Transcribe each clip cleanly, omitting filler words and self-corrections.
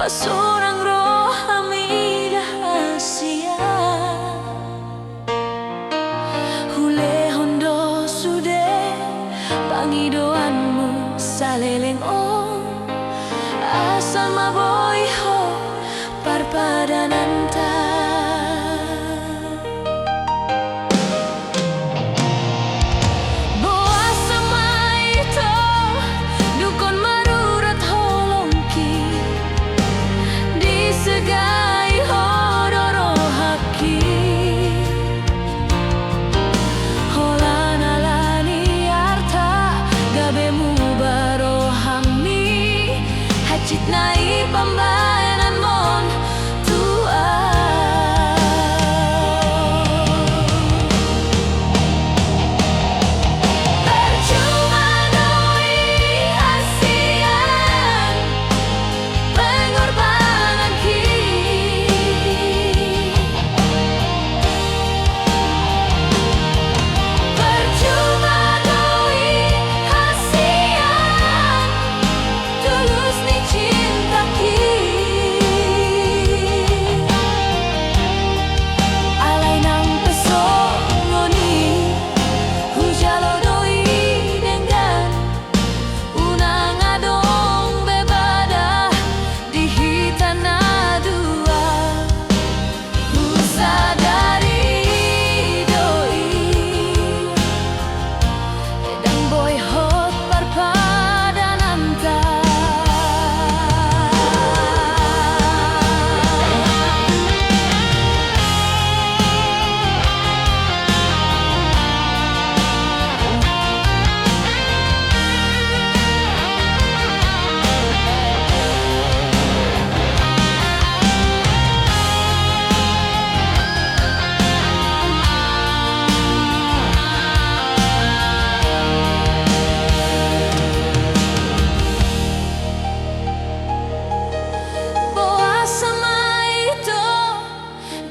Pasurang rohami rahasia Hule hondo sude pangidoanmu saleleng om Asal maboy ho parpadananta Nai pambayanan mon tua Percuma doi hasian pengorbanan ki Percuma doi hasian tulus ni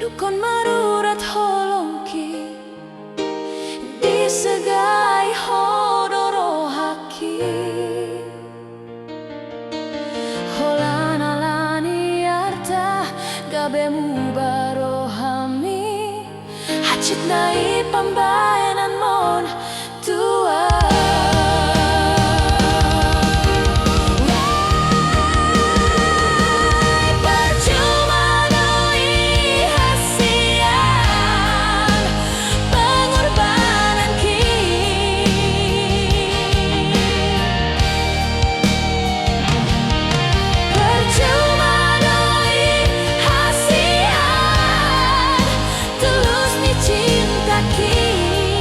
Dukon marurat holongki di segai hodoro haki Holana lani arta gabemu barohami Hacit nai pambayanan mon tua cinta ki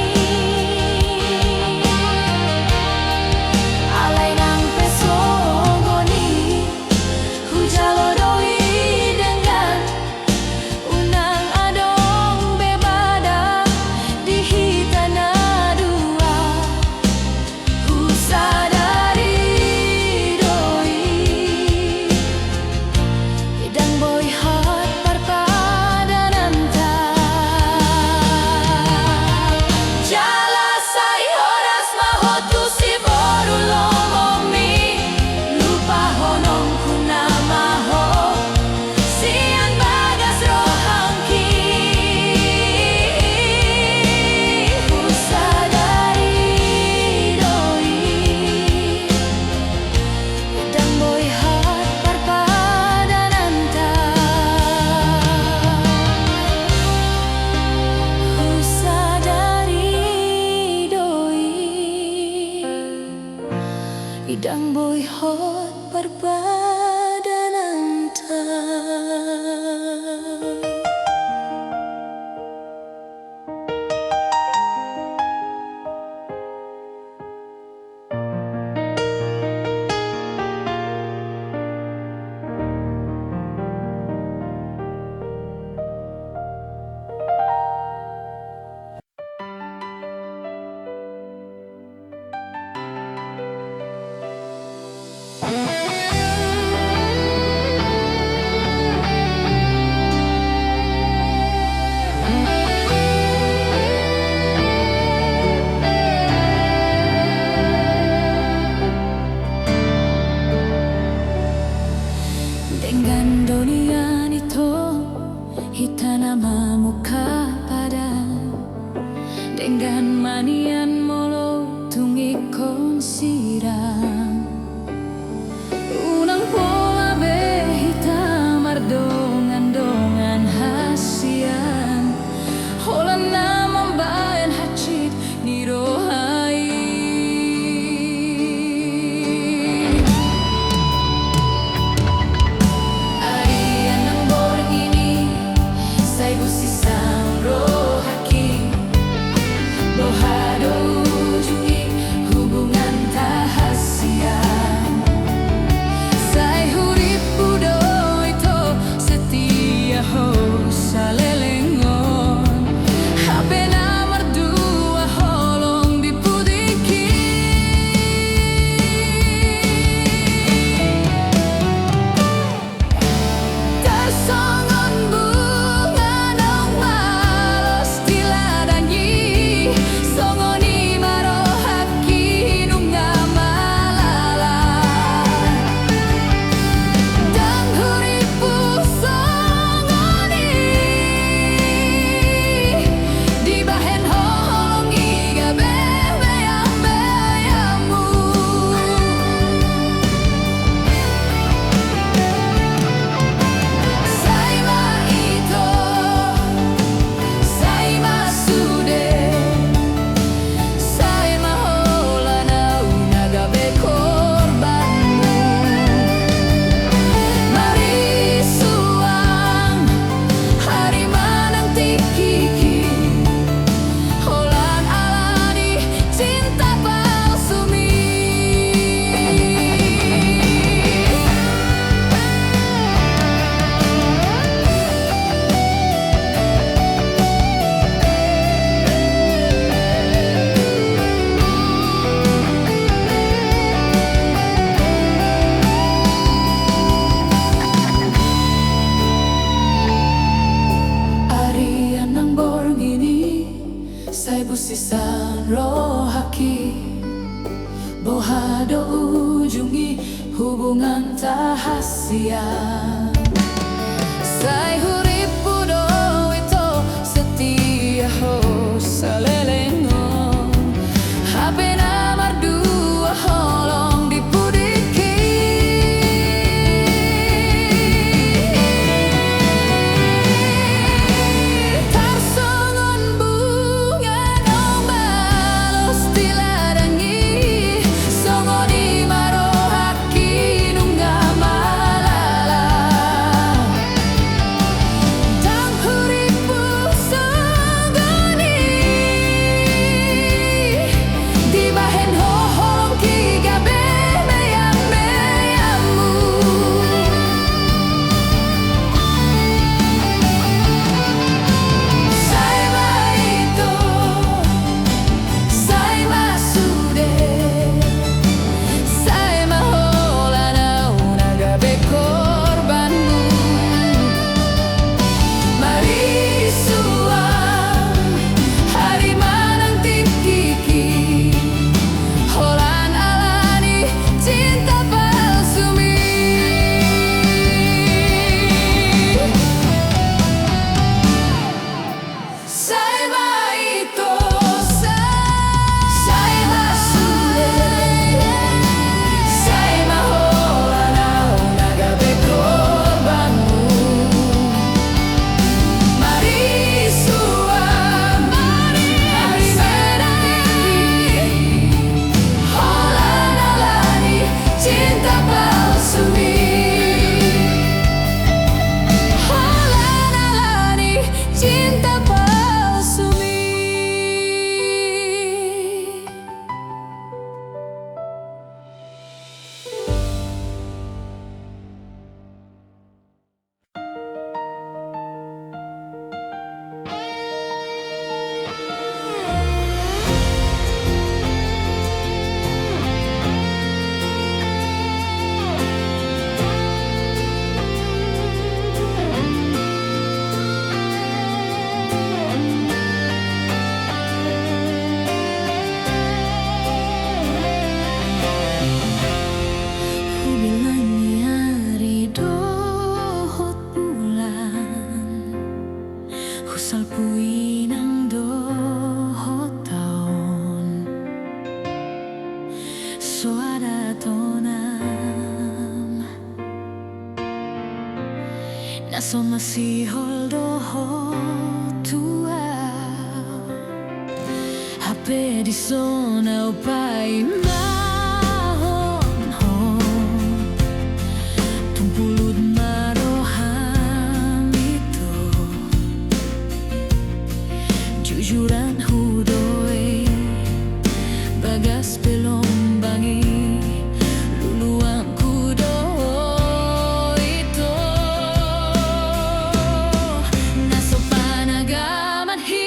Dengan donian itu hitana mamuka pada dengan manian molo tungi konsirang unang pola be hitam ardongan hasian holan namang bayan hacit ni rohai arian ng boreng ini say busisang rohaki bohado ujungi hubungan tahasian say hurip pudo ito setia ho sa lelengon hape na mardua holong dipudiki tarsongon bunga ng malos tiladangi songoni marohaki nunga malala dang huripu songoni di bahen holongi gabe beyamu say ma ito say ma sude say ma hola na una gabe korbanmu marisuang hari manang tikiki holan alani cinta palsumi arian ng boreng ini say busisan rohaki bohado ujungi hubungan tahasian say hurip pudo ito setia ho sa lelengon hape na mardua holong dipudiki tarsongon bunga ng malos tiladangi songoni marohaki nunga malala naso masih holdo tua hape di sona upai mahon ho tumpulut maroham itu jujuran hudoi bagas pelombangi luluang kudo itu naso panagaman hi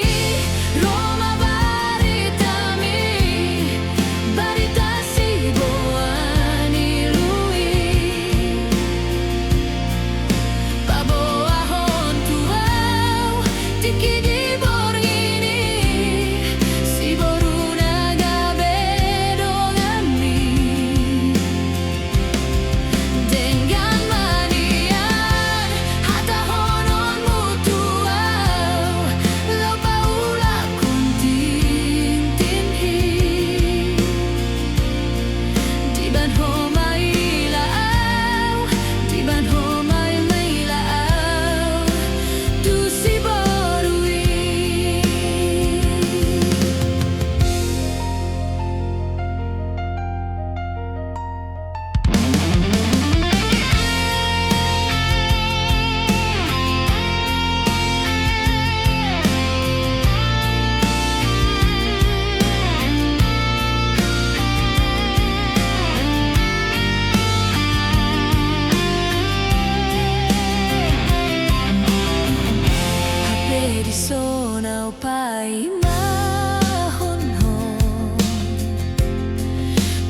Roma baritami barita si boani lui paboa hon tuau tiki di borgini si boruna gabedongami dengan manian hata honon mutuau lopa ula kuntintinhi diban homai laau diban homai mailaau tu si borui hape di sona upai mahon ho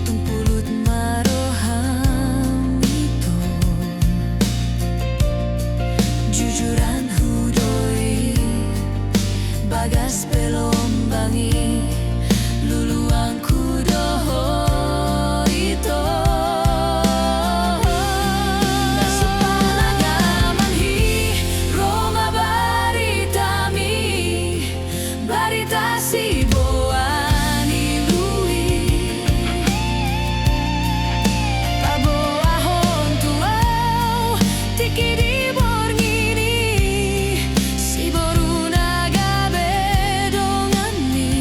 tumpulut maroham itu jujuran hudoi bagas pelombangi luluang kudo itu naso panagaman hi Roma baritami barita si boani lui paboa hon tuau tiki di borgini si boruna gabedongami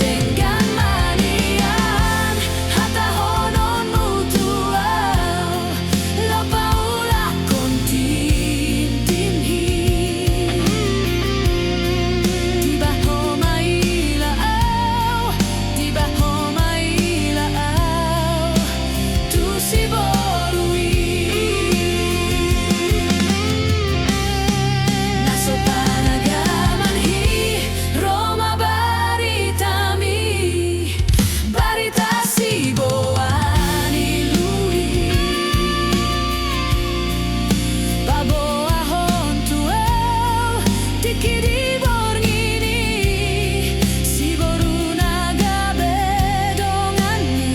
dengan manian hata honon mutuau lopa ula kontintinhi diba homai laau diba homai laau tu si borui naso panagaman hi Roma baritami barita si boani lui paboa hon tuau tiki di borgini si boruna gabedongani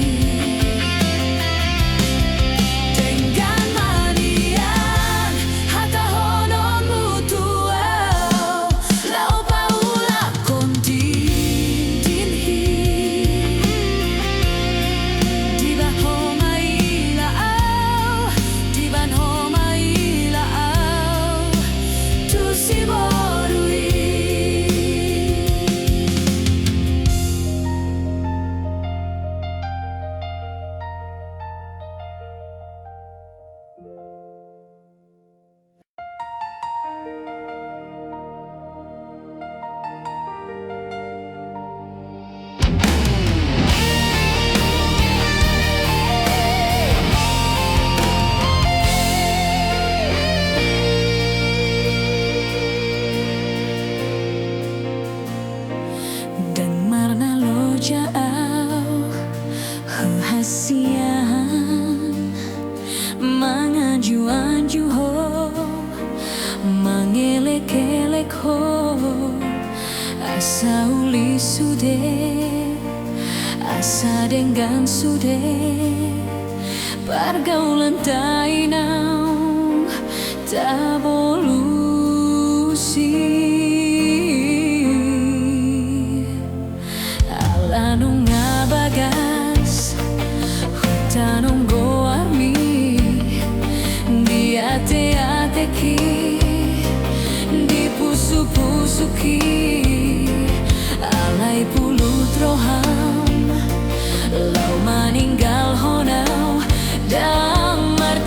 dengan manian hata honon mutuau lopa ula kontintinhi diba homai laau diban homai laau tu si borui dan marna lojau hasian mangaju-anju ho mangelek-elek ho asa uli sude asa denggan sude pergaulan tainau tabolusi alanung ngabagas hutanung goarmi di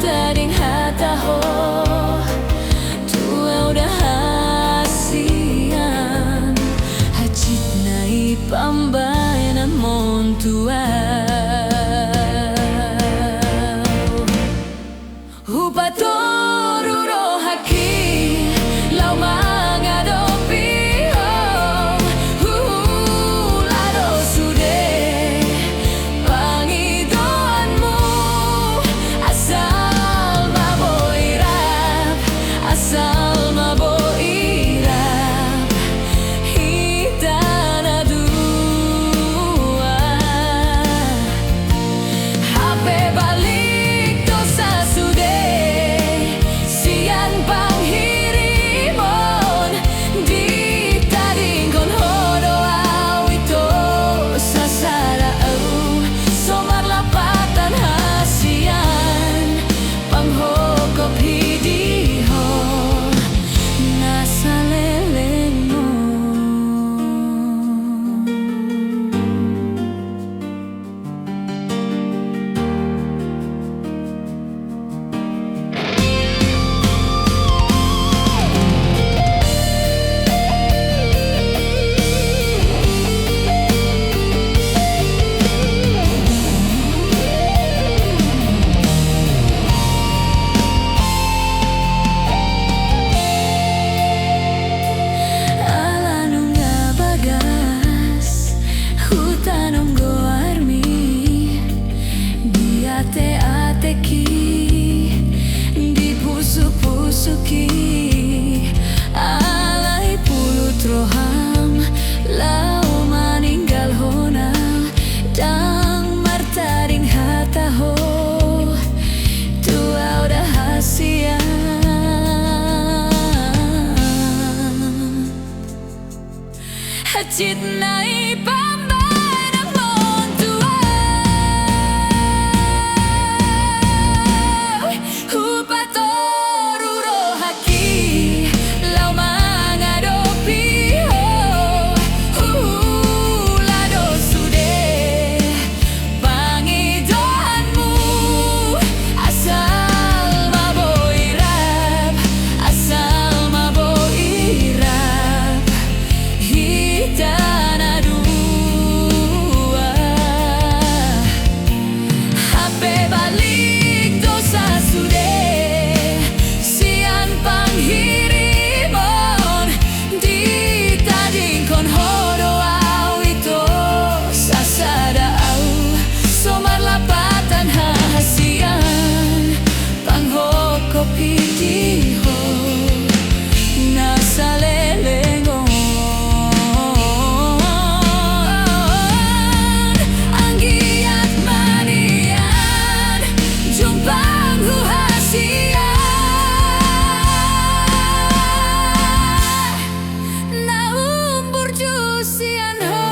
tading hataho tua udah hasian hajit na ipambayanan mon tua Hupatoru rohaki lau mangadopi lado sude pangidoanmu asal maboirap hitana dua hape balik dosa sude alai pulut roham lau maninggal hona dang martaring hataho tua udah hasian hajit nai pambayanan mon tua Hupatoru rohaki lau mangadopi lado sude pangidoanmu asal maboirap hitana dua hape balik dosa sude sian panghirimon ditadingkon hodo awito sasada au somar lapatan hasian panghokop hitiho nasalelengon anggiat manian jumpang hasian na umbur jusian ho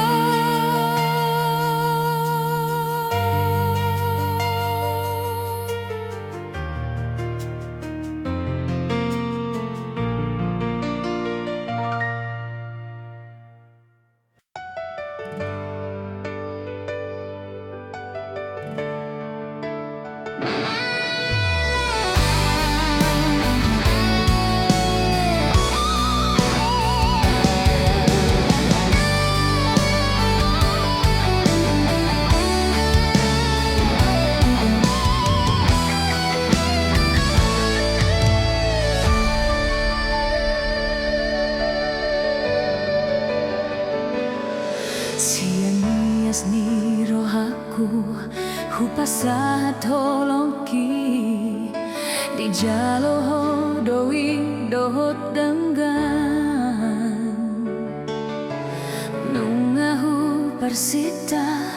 Sianias ni rohaku hupasahat holongki di jalo doi dohot denggan nungahu persita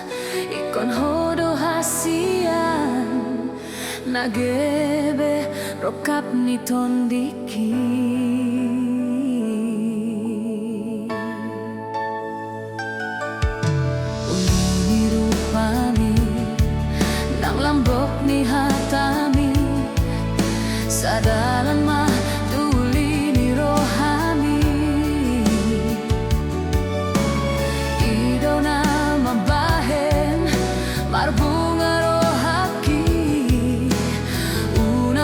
ikon hodo hasian nagebe rokap ni tondiki lambok ni hatami sadalan mah tuli ni rohami idona mambahen marbunga rohaki una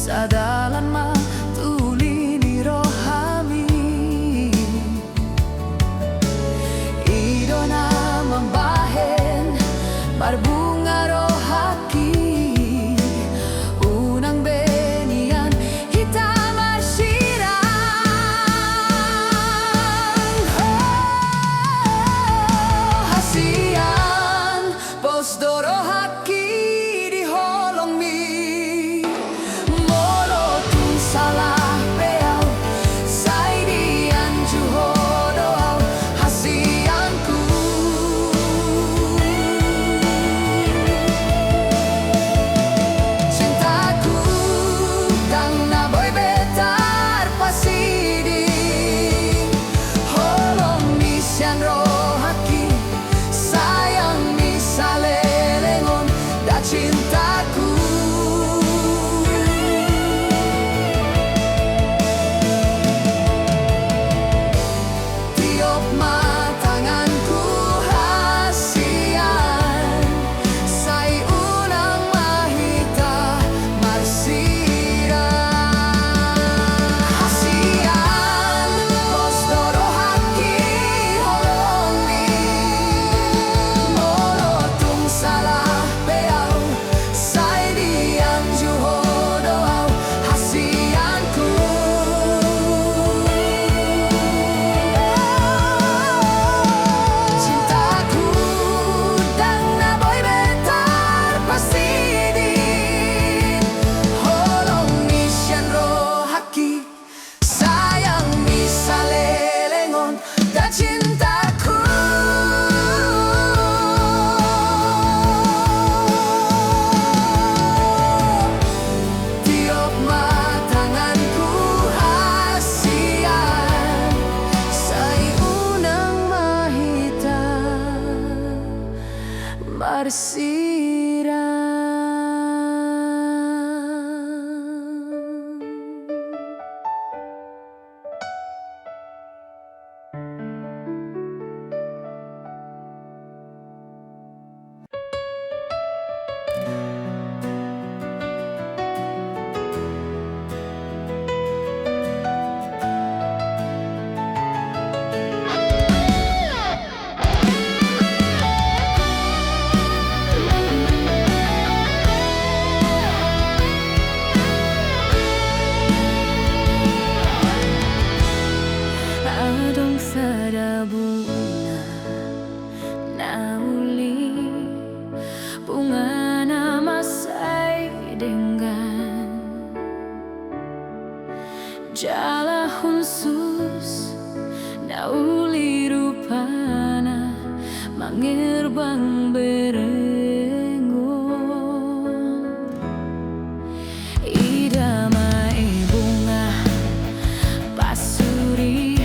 sadalan matulini rohami idona membahen berbunga rohaki unang benian hitam arsirang hasian pos dorohaki di holong mi molotun salah beau sai dian juho doau hasianku cintaku dang na boy betar pasidi holong misian rohaki sayang misalelengon da cintaku tiop matanganku hasian sai unang mahita marsira hasian pos dorohaki holong mi molotun salah beau sai dian juho doau hasianku cintaku dang na boy betar pasidi holong misian rohaki sayang misalelengon da cintaku tiop matanganku hasian sai unang mahita marsirang. Adong sada bunga na uli bunga na masay dengan jala hunsus na uli rupana mangirbang berengon idamai bunga pasuri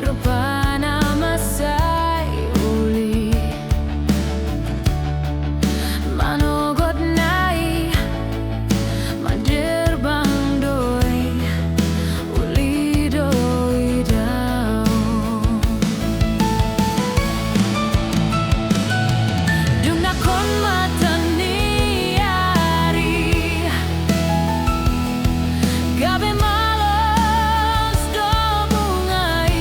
rupana masay uli manogot nai mandirbang doi uli doi daw dung nakon matani ari gabi malos do bungai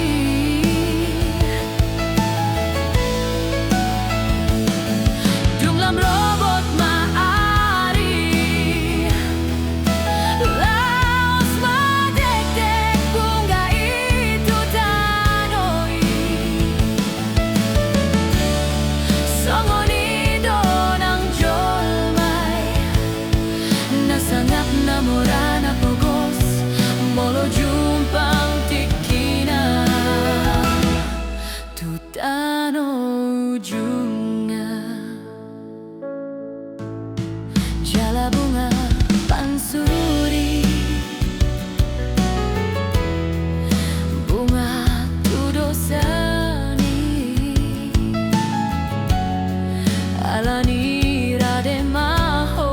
jumlah robot maari laos madek-dek bunga itu tanoi songoni donang jolmai nasangap na morana pogos molo jumpang tikina tutano ujungnya jala bunga pansuri bunga tudosani alani rade maho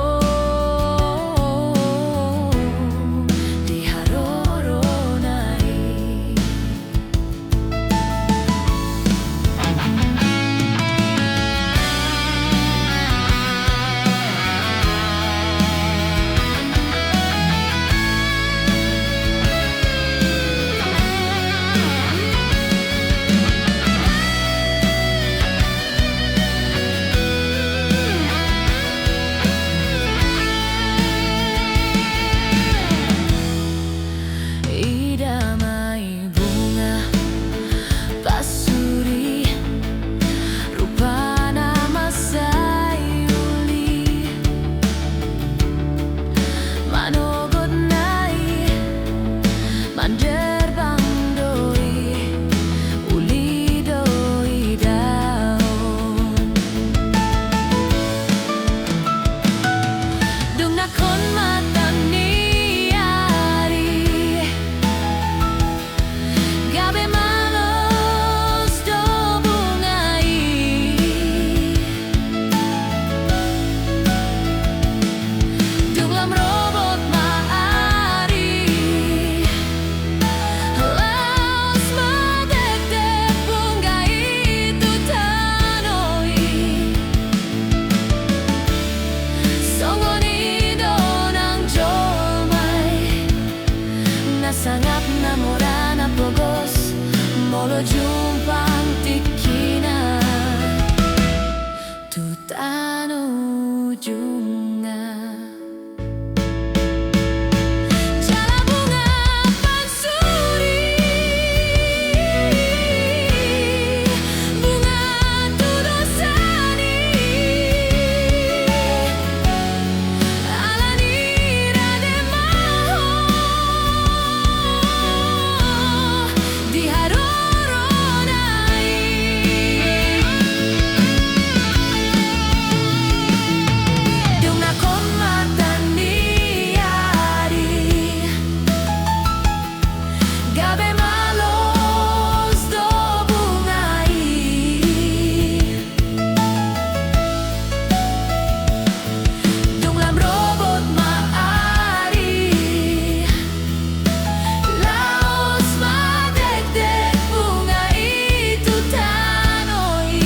Molo jumpang tikina Tutano junga Jala bunga pansuri Bunga tudosani Alani rademaho Di haroronai Dunga komataniari Gabe malos do bungai Dunglam robot maari Laos madekdek bunga itu tanoi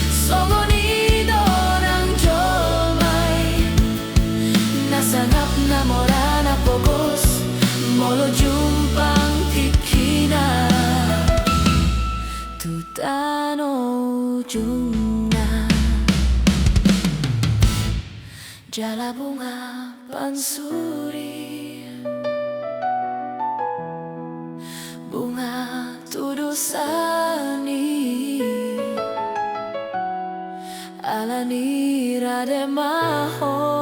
Songoni dorang jomai Nasangap na morana pogos Molo jumpang tikina Tutano junga Jala bunga pansuri Bunga tudosani Alani rademaho